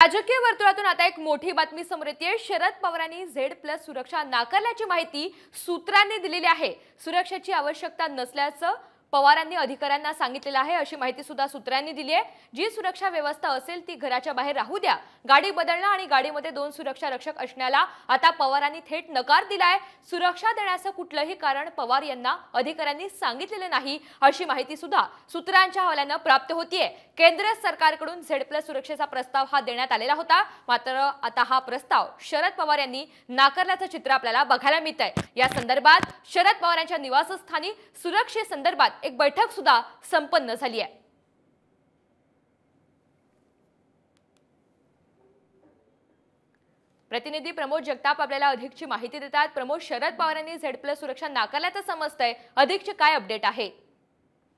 राजकीय वर्तुळातून आता एक मोठी बातमी समोर येते। शरद पवारांनी झेड+ सुरक्षा नाकारल्याची माहिती सूत्रांनी दिलेली आहे। सुरक्षेची आवश्यकता नसल्याचं पवारांनी अधिकाऱ्यांना सांगितलेलं आहे, अशी माहिती सुद्धा सूत्रांनी दिली आहे। जी सुरक्षा व्यवस्था असेल ती घराच्या बाहेर राहू द्या, गाडी बदलणं आणि गाडीमध्ये 2 सुरक्षा रक्षक असण्याला आता पवारांनी थेट नकार दिलाय। सुरक्षा देण्याचं कुठलंही कारण पवार यांना अधिकाऱ्यांनी सांगितलेलं नाही, अशी माहिती सुद्धा सूत्रांच्या हवाल्यानं प्राप्त होतीये। केंद्र सरकारकडून झेड+ सुरक्षेचा प्रस्ताव हा देण्यात आलेला होता, मात्र आता हा प्रस्ताव शरद पवार यांनी नाकारल्याचं चित्र आपल्याला बघायला मिळतंय। या संदर्भात शरद पवारांच्या निवासस्थानी सुरक्षेसंदर्भात एक बैठक सुद्धा संपन्न झाली आहे। प्रतिनिधी प्रमोद जगताप आपल्याला अधिकची माहिती देतात। प्रमोद, शरद पवारांनी झेड+ सुरक्षा नाकारल्याचं समजतंय, अधिकचे काय अपडेट आहे?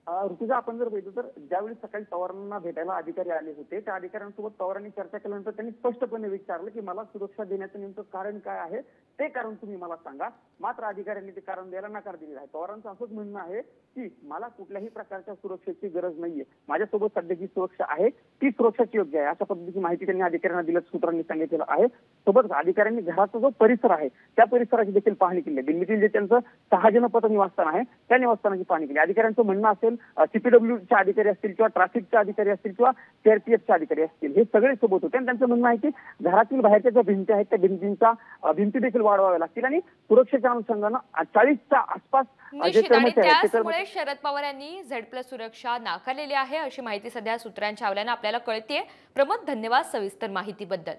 ऋतुजा, आपण जर बघितलं तर ज्यावेळी सकाळी पवारांना भेटायला अधिकारी आले होते, त्या अधिकाऱ्यांसोबत पवारांनी चर्चा केल्यानंतर त्यांनी स्पष्टपणे विचारलं की मला सुरक्षा देण्याचं नेमकं कारण काय आहे, ते कारण तुम्ही मला सांगा। मात्र अधिकाऱ्यांनी ते कारण द्यायला नकार दिलेला आहे। पवारांचं असंच म्हणणं आहे की मला कुठल्याही प्रकारच्या सुरक्षेची गरज नाहीये, माझ्यासोबत सध्या जी सुरक्षा आहे ती सुरक्षाची योग्य आहे, अशा पद्धतीची माहिती त्यांनी अधिकाऱ्यांना दिल्याचं सूत्रांनी सांगितलेलं आहे। सोबत अधिकाऱ्यांनी घराचा जो परिसर आहे त्या परिसराची देखील पाहणी केली आहे। दिल्लीतील जे त्यांचं 6 जनपद निवासस्थान आहे त्या निवासस्थानाची पाहणी केली। अधिकाऱ्यांचं म्हणणं असेल सीपीडब्ल्यूचे अधिकारी असतील किंवा ट्रॅफिकचे अधिकारी असतील किंवा सीआरपीएफचे अधिकारी असतील, हे सगळे सोबत होते आणि त्यांचं म्हणणं आहे की घरातील बाहेरच्या ज्या भिंती आहेत त्या भिंती देखील वाढवाव्या लागतील आणि सुरक्षेच्या अनुषंगानं 40च्या आसपास जे कर्मचारी आहेत त्यामुळे शरद पवार यांनी झेड+ सुरक्षा नाकारलेली आहे, अशी माहिती सध्या सूत्रांच्या हवाल्यानं आपल्याला कळतेय। प्रमोद, धन्यवाद सविस्तर माहितीबद्दल।